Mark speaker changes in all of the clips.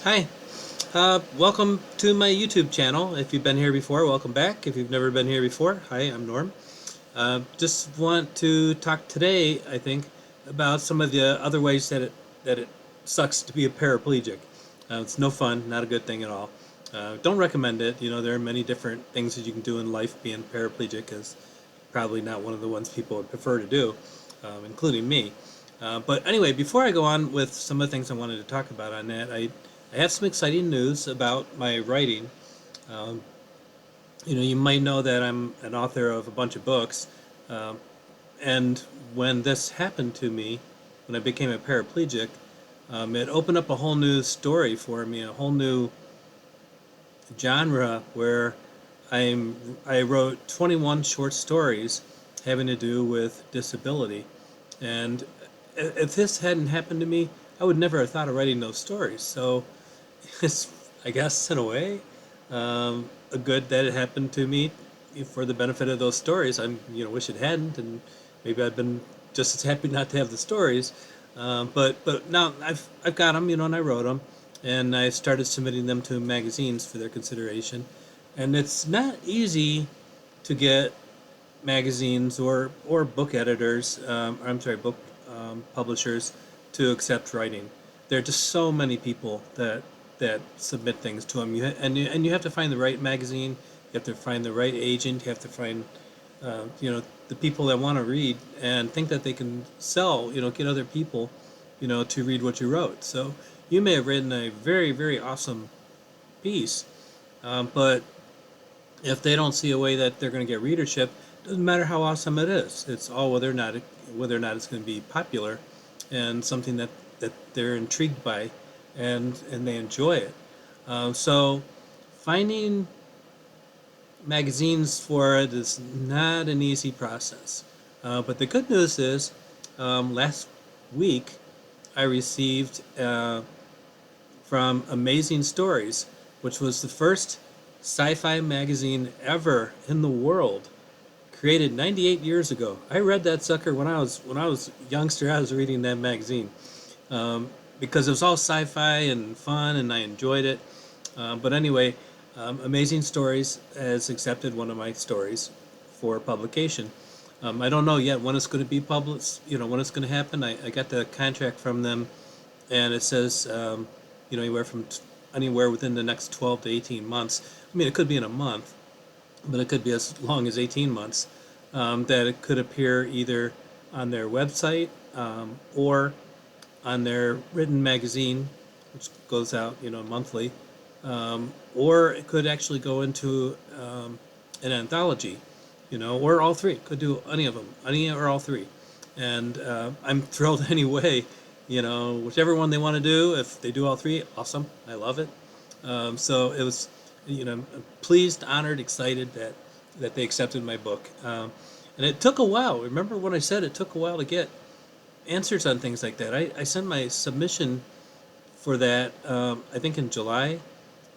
Speaker 1: Hi, welcome to my YouTube channel. If you've been here before, welcome back. If you've never been here before, hi, I'm Norm. Just want to talk today, I think, about some of the other ways that it sucks to be a paraplegic. It's no fun, not a good thing at all. Don't recommend it. You know, there are many different things that you can do in life. Being paraplegic is probably not one of the ones people would prefer to do, including me. But anyway, before I go on with some of the things I wanted to talk about on that, I have some exciting news about my writing. Um, you might know that I'm an author of a bunch of books, um, and when this happened to me, when I became a paraplegic, it opened up a whole new story for me, a whole new genre where I wrote 21 short stories having to do with disability. And if this hadn't happened to me, I would never have thought of writing those stories. So it's, I guess, in a way, a good that it happened to me for the benefit of those stories. Wish it hadn't, and maybe I'd been just as happy not to have the stories. But now I've got them, and I wrote them, and I started submitting them to magazines for their consideration. And it's not easy to get magazines or book editors, I'm sorry, book publishers to accept writing. There are just so many people that submit things to them. And you have to find the right magazine. You have to find the right agent. You have to find the people that want to read and think that they can sell. Get other people, to read what you wrote. So you may have written a very very awesome piece, but if they don't see a way that they're going to get readership, doesn't matter how awesome it is. It's all whether or not it's going to be popular and something that they're intrigued by and they enjoy it. So finding magazines for it is not an easy process. But the good news is, last week I received from Amazing Stories, which was the first sci-fi magazine ever in the world, created 98 years ago. I read that sucker when I was a youngster. I was reading that magazine because it was all sci-fi and fun, and I enjoyed it. But anyway, Amazing Stories has accepted one of my stories for publication. I don't know yet when it's going to be published. When it's going to happen. I got the contract from them, and it says anywhere within the next 12 to 18 months. I mean, it could be in a month, but it could be as long as 18 months. That it could appear either on their website or on their written magazine, which goes out, monthly, or it could actually go into an anthology, or all three. Could do any of them, any or all three. And I'm thrilled anyway. Whichever one they want to do. If they do all three, awesome. I love it. So it was, I'm pleased, honored, excited that they accepted my book. And it took a while. Remember when I said it took a while to get answers on things like that? I sent my submission for that, I think in July.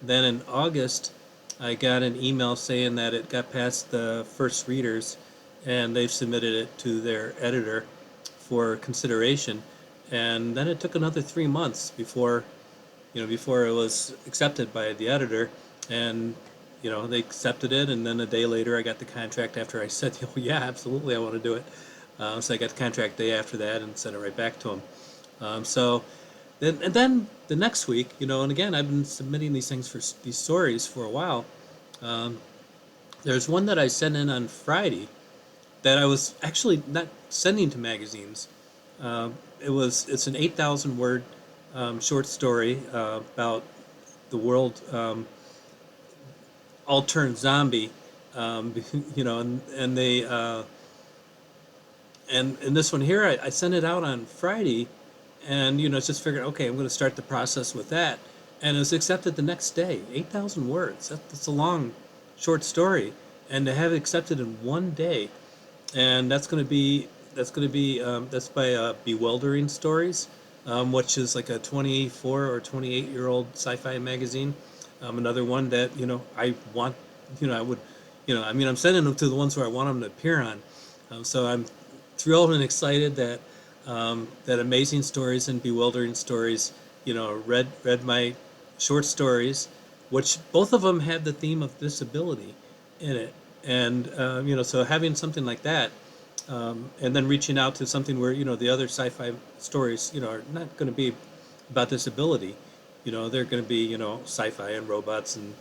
Speaker 1: Then in August, I got an email saying that it got past the first readers and they've submitted it to their editor for consideration. And then it took another 3 months before it was accepted by the editor. And they accepted it, and then a day later I got the contract after I said, oh yeah, absolutely, I want to do it. So I got the contract the day after that and sent it right back to them. And then the next week, and again, I've been submitting these things for these stories for a while. Um, there's one that I sent in on Friday that I was actually not sending to magazines. It's an 8,000 word short story about the world all turned zombie, and they and this one here, I sent it out on Friday, and just figured, okay, I'm going to start the process with that, and it was accepted the next day. 8,000 words. That's a long, short story, and to have it accepted in one day, and that's by Bewildering Stories, which is like a 24 or 28-year-old sci-fi magazine. Another one that I want, I would, I'm sending them to the ones where I want them to appear on. So I'm thrilled and excited that Amazing Stories and Bewildering Stories, read my short stories, which both of them had the theme of disability in it. And, so having something like that, and then reaching out to something where, the other sci-fi stories, are not going to be about disability. They're going to be, sci-fi and robots and,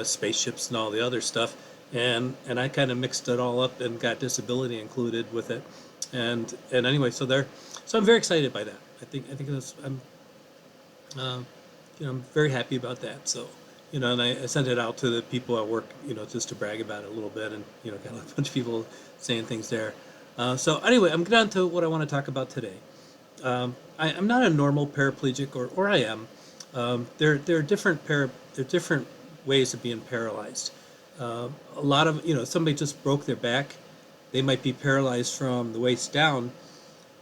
Speaker 1: spaceships and all the other stuff. And I kind of mixed it all up and got disability included with it. And anyway, so I'm very excited by that. I think uh, I'm very happy about that. So, and I sent it out to the people at work, just to brag about it a little bit, and got a bunch of people saying things there. So anyway, I'm getting on to what I want to talk about today. I'm not a normal paraplegic, or I am. There are different ways of being paralyzed. A lot of somebody just broke their back. They might be paralyzed from the waist down,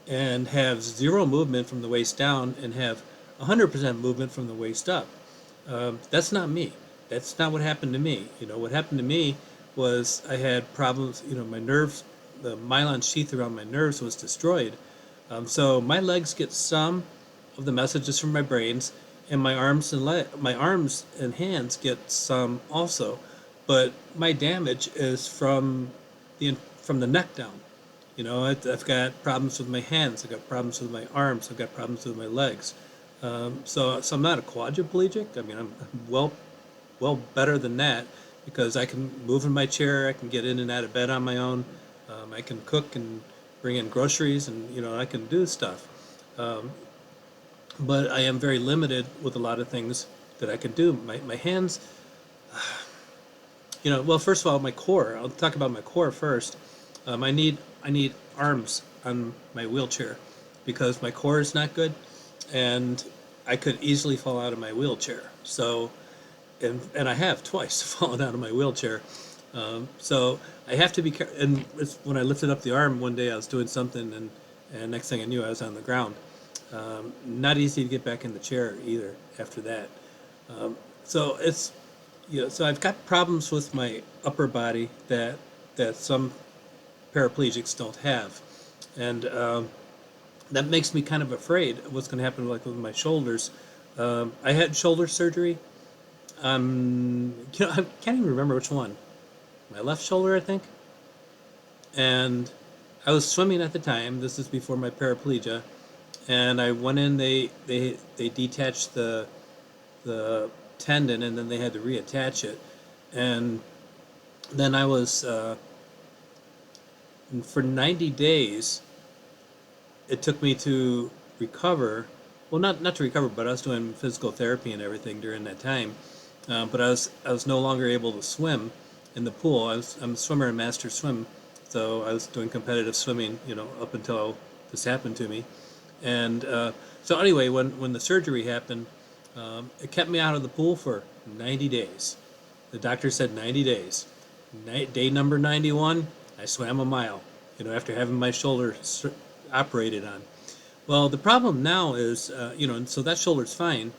Speaker 1: and have zero movement from the waist down, and have 100% movement from the waist up. That's not me. That's not what happened to me. What happened to me was I had problems. My nerves, the myelin sheath around my nerves was destroyed. So my legs get some of the messages from my brains, and my arms and hands get some also. But my damage is from the neck down. I've got problems with my hands. I've got problems with my arms. I've got problems with my legs. So I'm not a quadriplegic. I mean, I'm well better than that, because I can move in my chair. I can get in and out of bed on my own. I can cook and bring in groceries, and I can do stuff. Um, but I am very limited with a lot of things that I can do. My hands, well, first of all, my core. I'll talk about my core first. I need arms on my wheelchair, because my core is not good, and I could easily fall out of my wheelchair. So, and I have twice fallen out of my wheelchair. So I have to be careful. And when I lifted up the arm one day, I was doing something, and next thing I knew, I was on the ground. Not easy to get back in the chair either after that. So so I've got problems with my upper body that some paraplegics don't have, and that makes me kind of afraid of what's going to happen, like with my shoulders. I had shoulder surgery. I can't even remember which one. My left shoulder, I think. And I was swimming at the time. This is before my paraplegia, and I went in. They detached the tendon, and then they had to reattach it. And then I was for 90 days. It took me to recover. Well, not to recover, but I was doing physical therapy and everything during that time. But I was no longer able to swim in the pool. I'm a swimmer in master swim, so I was doing competitive swimming, up until this happened to me. And so anyway, when the surgery happened, it kept me out of the pool for 90 days. The doctor said 90 days. Day number 91, I swam a mile, after having my shoulder operated on. Well, the problem now is, and so that shoulder's fine.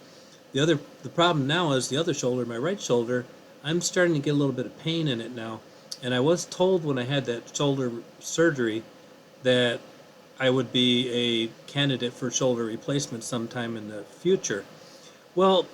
Speaker 1: The problem now is the other shoulder, my right shoulder. I'm starting to get a little bit of pain in it now, and I was told when I had that shoulder surgery that I would be a candidate for shoulder replacement sometime in the future. Well,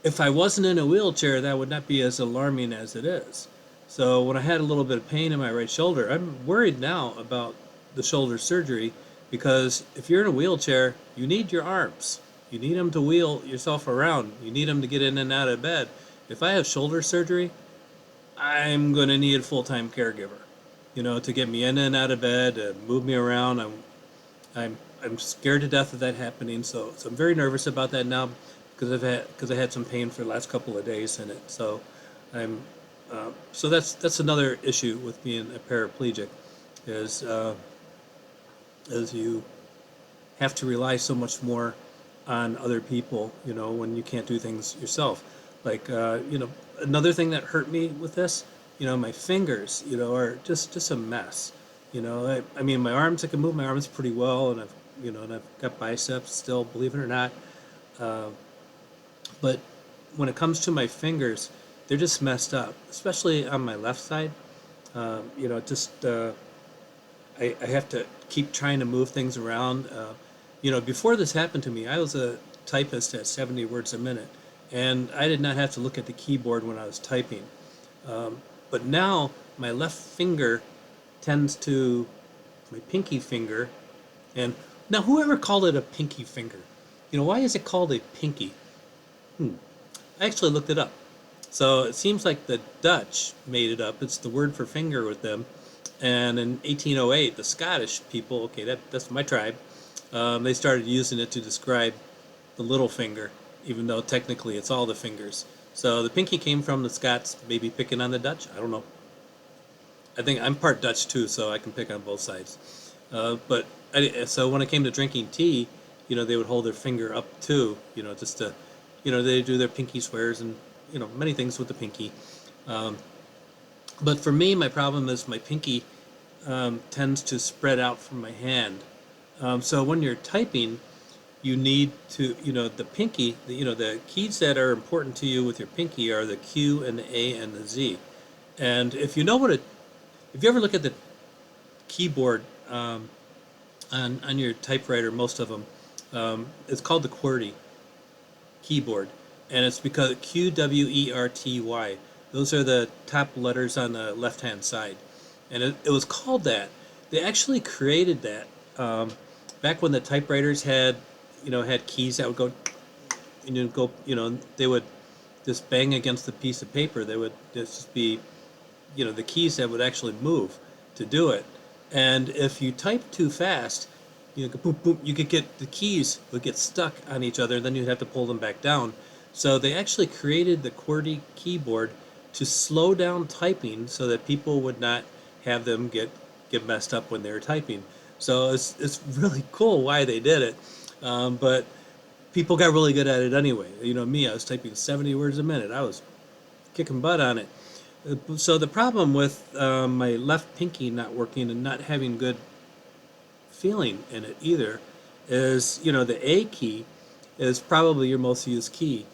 Speaker 1: if I wasn't in a wheelchair, that would not be as alarming as it is. So when I had a little bit of pain in my right shoulder, I'm worried now about the shoulder surgery, because if you're in a wheelchair, you need your arms. You need them to wheel yourself around. You need them to get in and out of bed. If I have shoulder surgery, I'm going to need a full-time caregiver, to get me in and out of bed, move me around. I'm scared to death of that happening. So I'm very nervous about that now, because I had some pain for the last couple of days in it. So I'm so that's another issue with being a paraplegic, is you have to rely so much more on other people, when you can't do things yourself. Like, another thing that hurt me with this, my fingers, are just a mess. I mean, my arms, I can move my arms pretty well, and I've got biceps still, believe it or not. But when it comes to my fingers, they're just messed up, especially on my left side. I have to keep trying to move things around. Before this happened to me, I was a typist at 70 words a minute, and I did not have to look at the keyboard when I was typing. But now my left finger tends to my pinky finger, and now whoever called it a pinky finger? Why is it called a pinky? I actually looked it up. So it seems like the Dutch made it up. It's the word for finger with them. And in 1808, the Scottish people, okay, that's my tribe, they started using it to describe the little finger, even though technically it's all the fingers. So the pinky came from the Scots, maybe picking on the Dutch. I don't know. I think I'm part Dutch too, so I can pick on both sides. So when it came to drinking tea, they would hold their finger up too, just to, they do their pinky swears and, many things with the pinky. But for me, my problem is my pinky tends to spread out from my hand. So when you're typing, you need to, the pinky, the keys that are important to you with your pinky are the Q and the A and the Z. And if you ever look at the keyboard on your typewriter, most of them, it's called the QWERTY keyboard, and it's because QWERTY. Those are the top letters on the left-hand side, and it was called that. They actually created that back when the typewriters had keys that would go, they would just bang against the piece of paper. They would just be, the keys that would actually move to do it. And if you type too fast, boom, boom, you could get the keys would get stuck on each other, and then you'd have to pull them back down. So they actually created the QWERTY keyboard to slow down typing so that people would not have them get messed up when they were typing. So it's really cool why they did it. But people got really good at it anyway. Me, I was typing 70 words a minute. I was kicking butt on it. So the problem with my left pinky not working and not having good feeling in it either is, the A key is probably your most used key,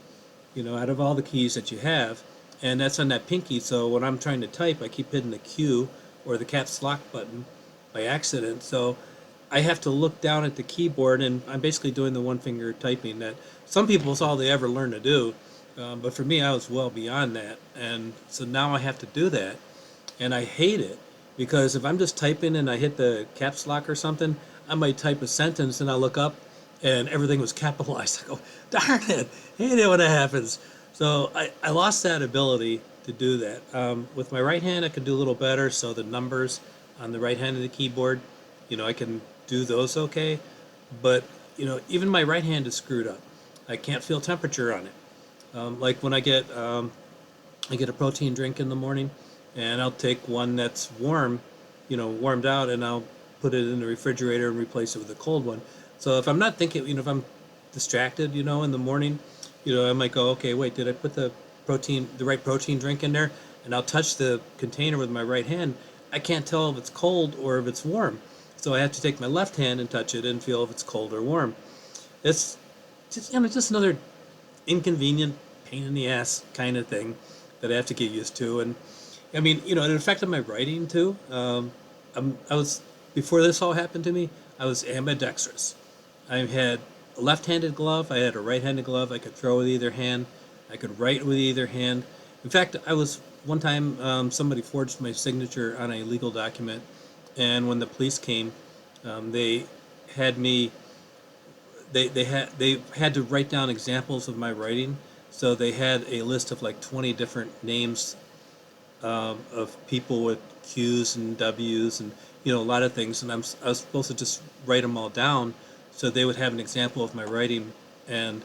Speaker 1: out of all the keys that you have, and that's on that pinky. So when I'm trying to type, I keep hitting the Q or the caps lock button by accident. So I have to look down at the keyboard, and I'm basically doing the one finger typing that some people, it's all they ever learn to do. But for me, I was well beyond that, and so now I have to do that, and I hate it, because if I'm just typing and I hit the caps lock or something, I might type a sentence and I look up and everything was capitalized. I go, darn it, hate it when it happens. So I lost that ability to do that. With my right hand, I can do a little better, so the numbers on the right hand of the keyboard, I can do those okay, but, even my right hand is screwed up. I can't feel temperature on it. Like when I get a protein drink in the morning, and I'll take one that's warm, warmed out, and I'll put it in the refrigerator and replace it with a cold one. So if I'm not thinking, if I'm distracted, in the morning, I might go, okay, wait, did I put the right protein drink in there? And I'll touch the container with my right hand. I can't tell if it's cold or if it's warm. So I have to take my left hand and touch it and feel if it's cold or warm. It's just another inconvenient, pain in the ass kind of thing that I have to get used to. And I mean, it affected my writing too. I was, before this all happened to me, I was ambidextrous. I had a left-handed glove, I had a right-handed glove. I could throw with either hand, I could write with either hand. In fact, one time somebody forged my signature on a legal document, and when the police came, they had me they had to write down examples of my writing. So they had a list of like 20 different names of people with Q's and W's and a lot of things, and I was supposed to just write them all down so they would have an example of my writing. And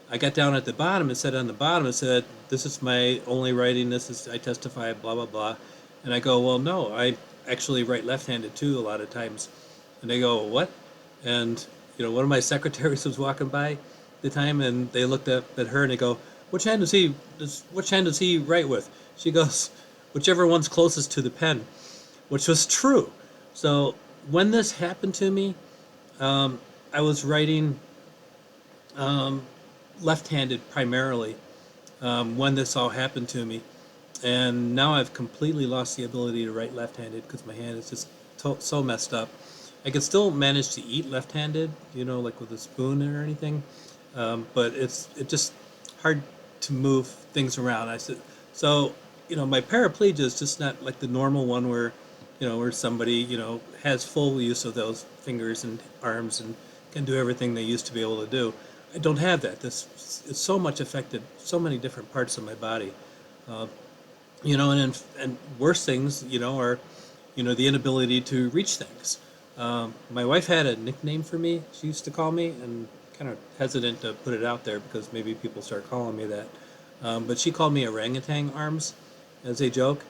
Speaker 1: I got down at the bottom. It said on the bottom, it said, "This is my only writing. I testify, blah blah blah." And I go, "Well, no, I actually write left-handed too a lot of times." And they go, "What?" And one of my secretaries was walking by at the time, and they looked up at her and they go, which hand does he write with? She goes, "Whichever one's closest to the pen," which was true. So when this happened to me, I was writing left-handed primarily when this all happened to me, and now I've completely lost the ability to write left-handed because my hand is just so messed up. I can still manage to eat left-handed, like with a spoon or anything, but it's just hard to move things around. I said, so my paraplegia is just not like the normal one where where somebody has full use of those fingers and arms and can do everything they used to be able to do. I don't have that. This it's so much affected so many different parts of my body. Uh, and worse things, are, the inability to reach things. My wife had a nickname for me. She used to call me, and kind of hesitant to put it out there because maybe people start calling me that. But she called me orangutan arms as a joke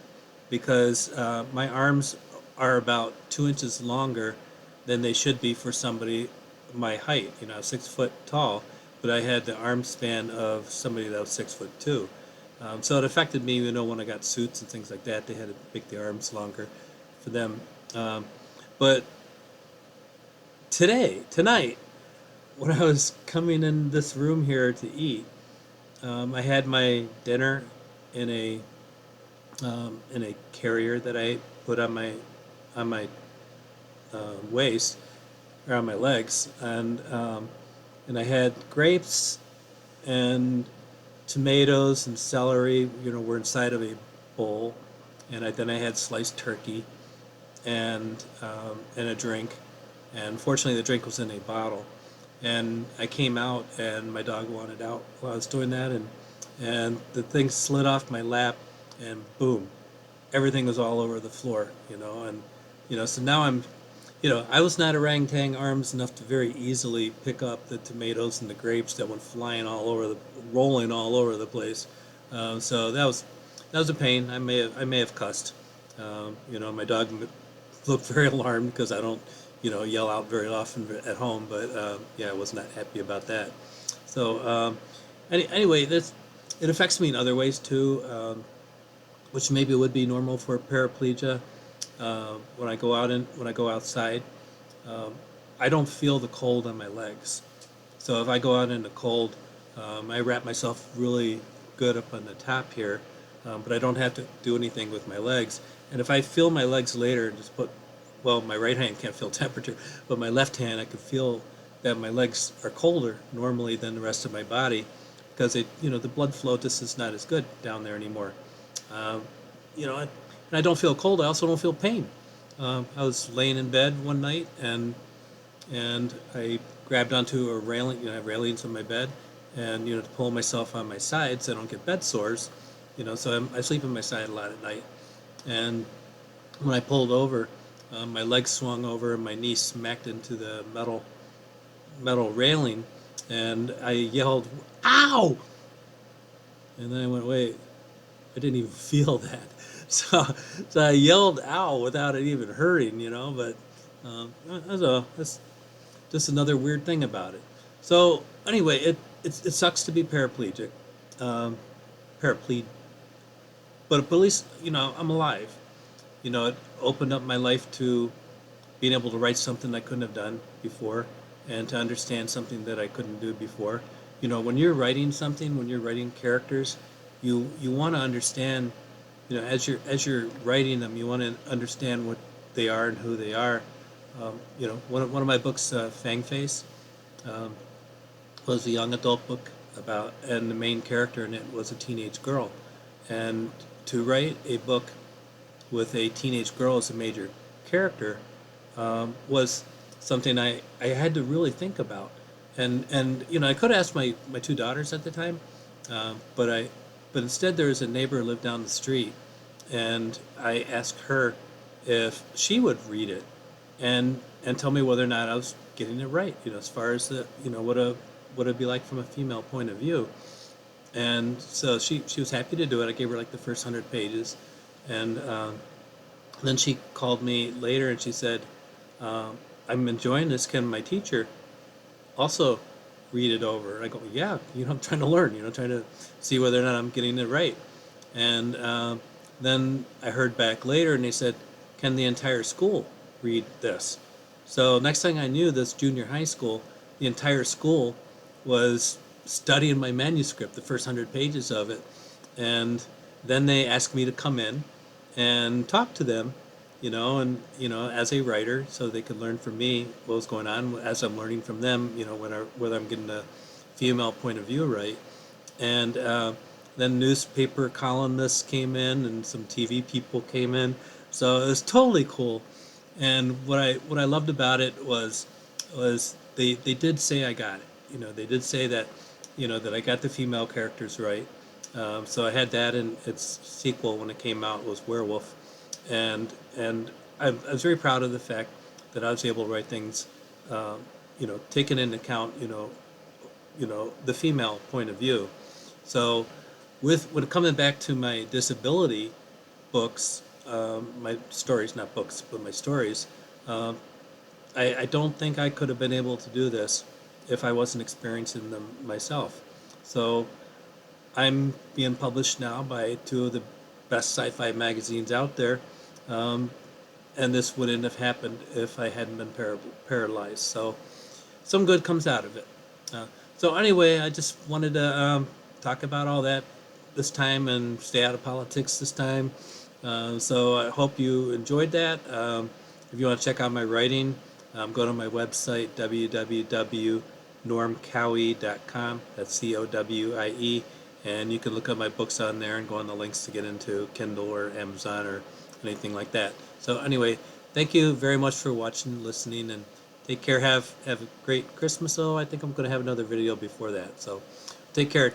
Speaker 1: because my arms are about 2 inches longer than they should be for somebody my height. 6 foot tall, but I had the arm span of somebody that was 6 foot two. So it affected me, when I got suits and things like that. They had to make the arms longer for them. But tonight, when I was coming in this room here to eat, I had my dinner in a carrier that I put on my waist or on my legs, and I had grapes and tomatoes and celery, were inside of a bowl, and then I had sliced turkey and a drink, and fortunately the drink was in a bottle. And I came out, and my dog wanted out while I was doing that, and the thing slid off my lap, and boom, everything was all over the floor, and so now I was not orangutan arms enough to very easily pick up the tomatoes and the grapes that went flying rolling all over the place. So that was a pain. I may have cussed. My dog looked very alarmed because I don't, yell out very often at home. But yeah, I was not happy about that. So anyway, it affects me in other ways too, which maybe would be normal for paraplegia. When I go outside, um, I don't feel the cold on my legs. So if I go out in the cold, I wrap myself really good up on the top here, but I don't have to do anything with my legs. And if I feel my legs later, well, my right hand can't feel temperature, but my left hand, I can feel that my legs are colder normally than the rest of my body because the blood flow just is not as good down there anymore. Um, and I don't feel cold. I also don't feel pain. I was laying in bed one night, and I grabbed onto a railing. I have railings on my bed, and to pull myself on my side so I don't get bed sores. So I sleep on my side a lot at night. And when I pulled over, my legs swung over, and my knee smacked into the metal railing, and I yelled, "Ow!" And then I went, "Wait, I didn't even feel that." So, so I yelled "ow" without it even hurting, But that's just another weird thing about it. So anyway, it sucks to be paraplegic, um, paraplegic, but at least I'm alive. It opened up my life to being able to write something I couldn't have done before, and to understand something that I couldn't do before. When you're writing something, when you're writing characters, you want to understand. As you're writing them, you want to understand what they are and who they are. One of my books, Fang Face, um, was a young adult book and the main character in it was a teenage girl. And to write a book with a teenage girl as a major character was something I had to really think about. And I could ask my two daughters at the time, but instead there was a neighbor who lived down the street, and I asked her if she would read it and tell me whether or not I was getting it right. As far as what it'd be like from a female point of view. And so she was happy to do it. I gave her like the first 100 pages, and then she called me later and she said, "I'm enjoying this. Can my teacher also read it over?" And I go, "Yeah, I'm trying to learn. Trying to see whether or not I'm getting it right." And then I heard back later, and they said, "Can the entire school read this?" So next thing I knew, this junior high school, the entire school was studying my manuscript, the first 100 pages of it, and then they asked me to come in and talk to them, and as a writer, so they could learn from me what was going on as I'm learning from them, whether I'm getting female point of view right. And then newspaper columnists came in, and some TV people came in. So it was totally cool. And what I loved about it was they did say I got it. They did say that that I got the female characters right. So I had that in its sequel when it came out, was Werewolf, and I was very proud of the fact that I was able to write things, taking into account the female point of view. So with when coming back to my disability books, my stories, not books, but my stories, um, I don't think I could have been able to do this if I wasn't experiencing them myself. So I'm being published now by two of the best sci-fi magazines out there, um, and this wouldn't have happened if I hadn't been paralyzed. So some good comes out of it. So anyway, I just wanted to talk about all that this time and stay out of politics this time. So I hope you enjoyed that. If you want to check out my writing, go to my website, www.normcowie.com. That's COWIE. And you can look up my books on there and go on the links to get into Kindle or Amazon or anything like that. So anyway, thank you very much for watching, listening, and take care. Have a great Christmas. Oh, I think I'm going to have another video before that. So take care.